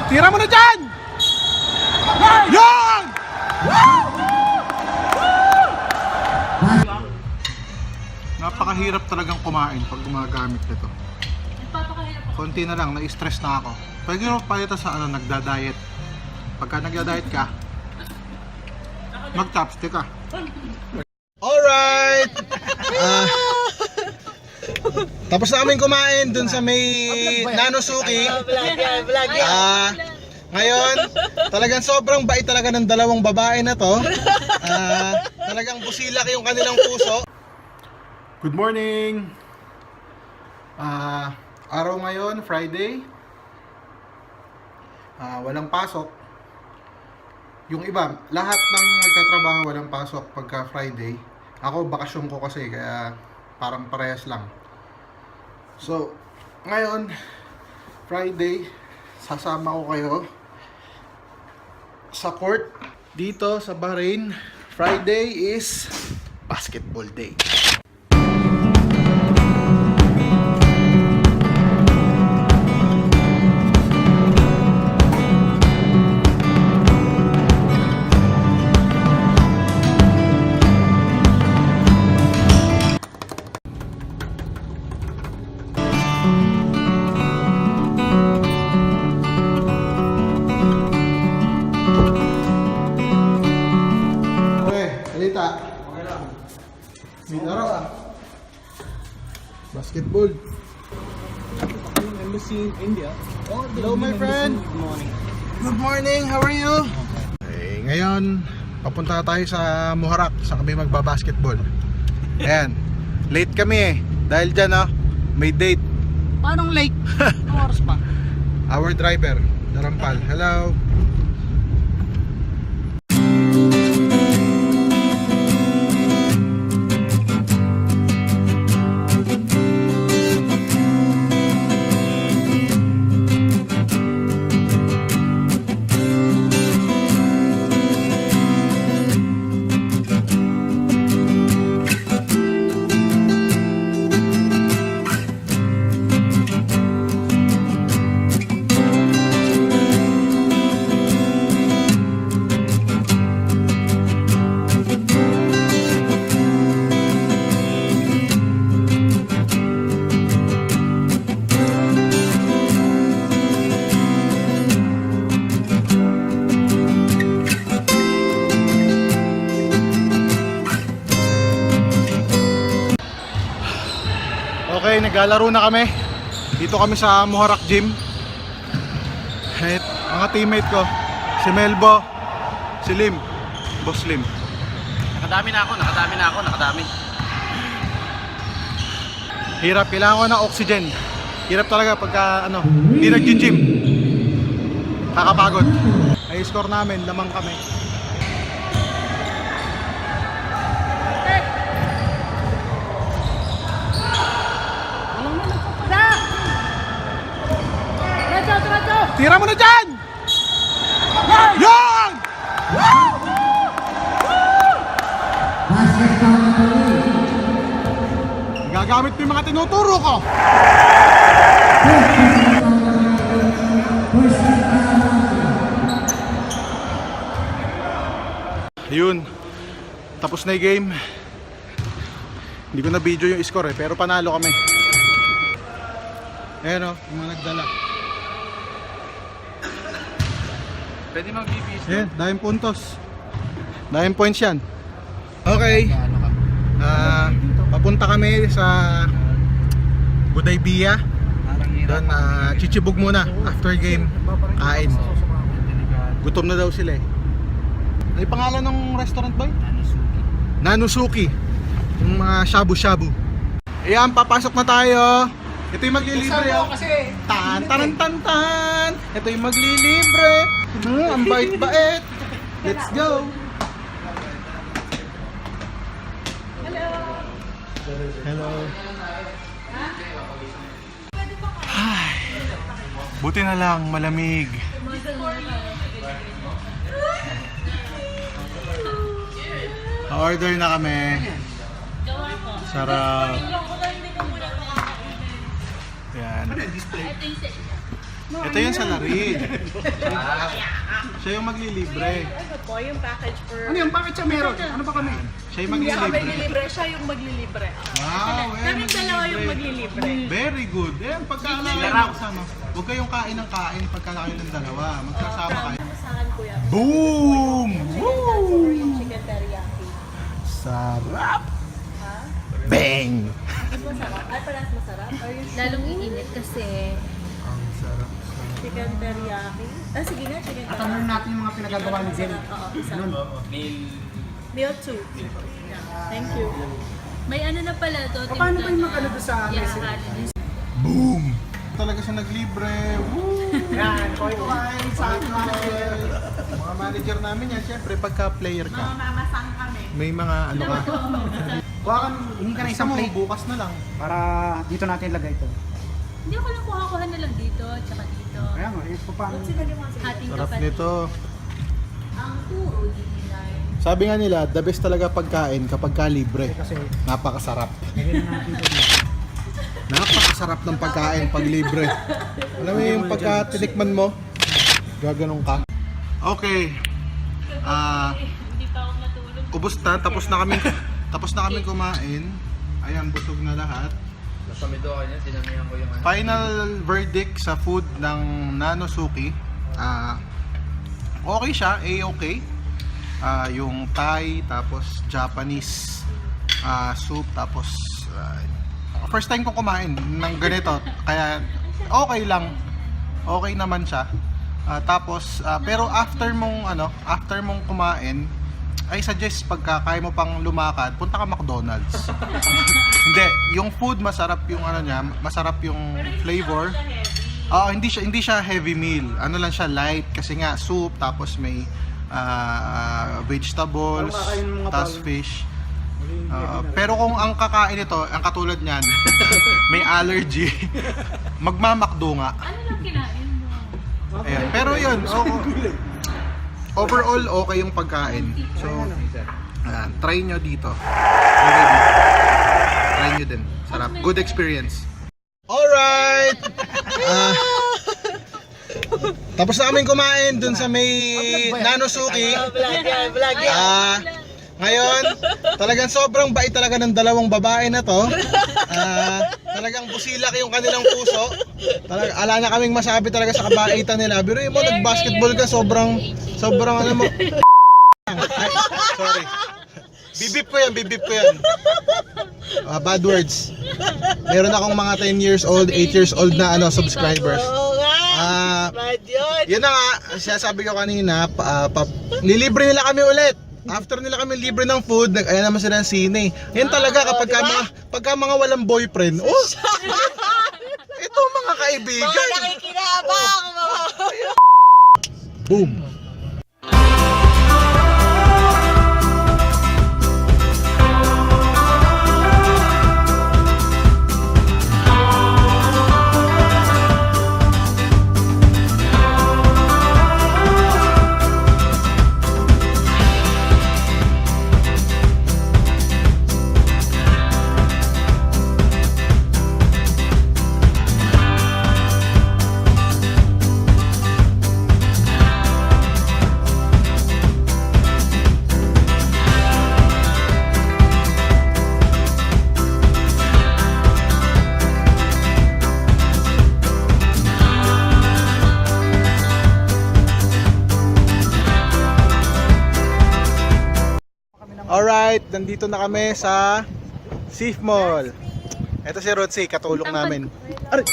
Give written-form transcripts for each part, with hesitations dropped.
Tira mo na dyan! Yan! Napakahirap talagang kumain pag gumagamit nito. Konti na lang, na-stress na ako. Pwede mo pa ito sa nagda-diet. Pagka nagda-diet ka, mag-chopstick ka. Alright! Tapos na kaming kumain dun sa may Nanosuki. Ngayon, talagang sobrang bait talaga ng dalawang babae na to. Talagang busilak yung kanilang puso. Good morning! Araw ngayon, Friday. Walang pasok. Yung iba, lahat ng nagtatrabaho walang pasok pagka Friday. Ako, bakasyon ko kasi, kaya parang parehas lang. So, ngayon, Friday, sasama ko kayo sa court dito sa Bahrain. Friday is basketball day. Okay lang. Midara. Basketball. Embassy in India. Hello my friend. Good morning. Good morning. How are you? Okay, ngayon papunta tayo sa Muharraq sa kami magba-basketball. Ayan. Late kami eh. Dahil dyan may date. Paano late? Anong oras pa? Our driver, Darampal. Hello. Okay, naglalaro na kami. Dito kami sa Muharraq Gym. At mga teammate ko, si Melbo, si Lim, Boss Lim. Nakadami na ako. Hirap, kailangan ko ng oxygen. Hirap talaga pagka hindi nag-gym. Kakapagod. Ay score namin, lamang kami. Tira mo na dyan! Yan! Gagamit mo yung mga tinuturo ko. Yun. Tapos na yung game. Hindi ko na video yung score pero panalo kami. Ayan yung mga nagdala. Pwede mag-BBS. Ayan, dahil puntos. Dahil points yan. Okay. Papunta kami sa Budaybiyah. Doon, chichibog muna. After game, kain. Gutom na daw sila eh. Ano yung pangalan ng restaurant boy? Nanosuki. Yung mga shabu-shabu. Ayan, papasok na tayo. Ito yung maglilibre. Tan, tan, tan, tan. Ito yung maglilibre. Ang bait-bait. Let's go. Hello. Ay, buti na lang malamig. Order na kami. Sarap. Yan. Ito yung salarin. Siya yung maglilibre. Ano po, yung package for... Ano yung bakit siya meron? Ano ba kami? Siya yung Hindi ako maglilibre. maglilibre, siya yung maglilibre. Wow, Kaming dalawa yung maglilibre. Very good. Eh, pagkakalain sa ano, huwag kayong kain ng kain pagkakain ng dalawa. Magsasama kayo. Ano saan, kuya? Boom! Or yung chicken teriyaki. Sarap! Ha? Bang! Mas masarap? Ay, parang masarap? Or yung Lalong iinit kasi Ang sarap. chicken teriyaki? Ah, sige na, chicken At ano teriyaki. natin yung mga pinagagawa ni Jen? Oo, isa. Nun. Meal 2. Thank you. may ano na pala to. Paano ba yung mag-ano doon sa message? message? Boom! Talaga siya naglibre. Woo! Yan, Koy Wine, sa ating manager. Mga manager namin yan, syempre pagka player ka, Mamasang kami. may mga ano ka. Kuha ka, hingi ka na Isa isang mo, plate bukas na lang. para dito natin ilagay ito. Hindi ako lang kuha na lang dito, tsaka dito. Kaya nga, paano? Hating Sarap kapat. nito. Ang turo, dinilay. Sabi nga nila, the best talaga pagkain kapag ka libre. Kasi, Napakasarap. lagyan na natin ito dito. Napakasarap ng pagkain pag libre. Alam mo yung pagka tinikman mo, gaganong ka. Okay. Hindi pa ako natulog. Ubus na, tapos na kami kumain. Ayan, busog na lahat. Nasamido ka niya, sinamihan ko yung ano. Final verdict sa food ng Nanosuki. Okay siya, A-okay. Yung Thai, tapos Japanese soup, tapos first time kong kumain ng ganito. Kaya okay lang. Okay naman siya. Pero after mong kumain, I suggest pagka kaya mo pang lumakad, punta ka McDonald's. Hindi, yung food masarap yung ano niya, masarap yung flavor. Hindi siya heavy meal. Ano lang siya, light kasi nga soup tapos may vegetables, Parang kakain ng mga tapos pal- fish. Pero kung ang kakain ito, ang katulad niyan, may allergy, magmamakdo nga. Ano lang kinain mo? Ayan. Pero yun, overall okay yung pagkain. So, ayan, try nyo dito. Try nyo din. Sarap. Good experience. Alright! Tapos na kaming kumain dun sa may Nanosuki. Ngayon, talagang sobrang bait talaga ng dalawang babae na to. Talagang busilak yung kanilang puso. Ala na kaming masabi talaga sa kabaitan nila. Pero mo, nag-basketball ka, sobrang ano mo. Ay, sorry. Bibip ko yan. Bad words. Meron akong mga 10 years old, 8 years old na subscribers. Yun na nga, sinasabi ko kanina, nilibre nila kami ulit. After nila kami libre ng food, ayan naman sila ng sine. Yan talaga pagka mga walang boyfriend. Oh! Ito mga kaibigan. Nakikinabang! Boom! Alright, nandito na kami sa Seaf Mall. Ito si Rodsy, katulong namin. Aray!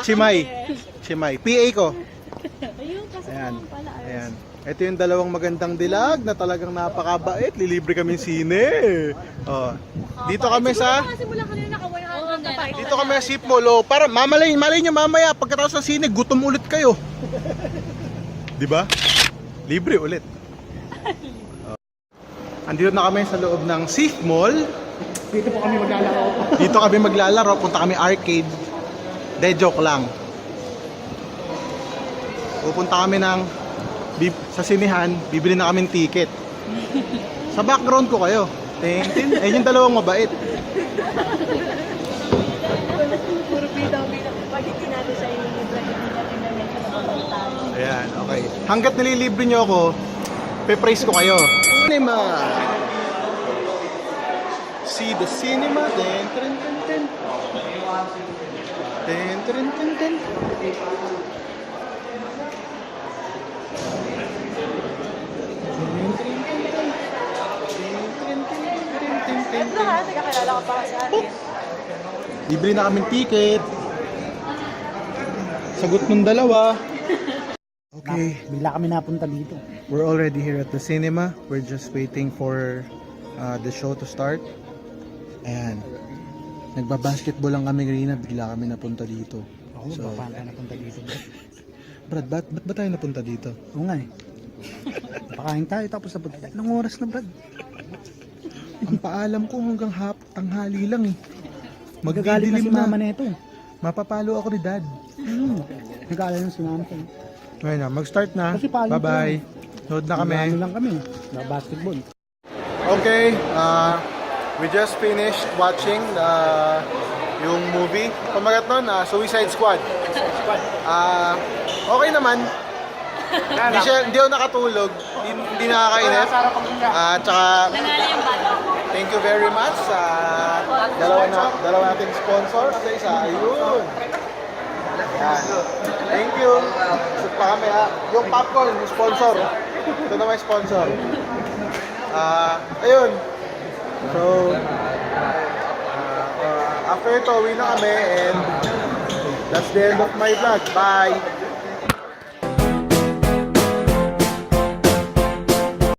Chimay. PA ko. Ayan. Ito yung dalawang magandang dilag na talagang napakabait. Lilibre kami sine. Oh. Dito kami sa Seaf Mall. Oh, para malay nyo mamaya pagkatapos ng sine, gutom ulit kayo. 'Di ba? Libre ulit. Andito na kami sa loob ng Seaf Mall. Dito po kami maglalaro. Dito kami maglalaro, punta kami arcade. De joke lang. Pupunta kami sa sinihan, bibili na kami ng ticket. Sa background ko kayo. Ayun yung dalawang mabait. Puro bida. Pag hindi natin siya ililibre, hindi natin na medyo nababantayan. Ayan, okay. Hanggat nililibre nyo ako, pe-praise ko kayo. Cinema! See the cinema. Ten, ten, ten, ten. Ten, ten, ten, ten. Ito ha, nagkakilala ka pa sa atin. Libre na kaming ticket. Sagot ng dalawa. Okay, Bigla kami napunta dito. we're already here at the cinema. We're just waiting for the show to start. Ayan. Nagbabasketball lang kami kanina, bigla kami napunta dito. Ako, So, paano tayo napunta dito? Brad, ba't ba tayo napunta dito? Oo nga eh. Pakain tayo tapos napunta tayo. Anong oras na, Brad? Ang paalam ko hanggang tanghali lang eh. Magagalit na si Magdidilim mama na. nito. Mapapalo ako ni Dad. Nag-aalala na si mama ko. Ngayon na, mag-start na. Kasi palo Bye-bye. Nood na kami. Ano lang kami. Na basketball. Okay, we just finished watching yung movie. Pamagat nun, Suicide Squad. Okay naman. Hindi ako nakatulog. Hindi nakakainip. Tsaka, Nanalo yung bata. thank you very much sa dalawa nating sponsor. At isa, ayun. Yan. Thank you. Shoot pa kami ha. Yung popcorn, yung sponsor. Ito na may sponsor. Ayun. So, after ito, uwi na kami and that's the end of my vlog. Bye!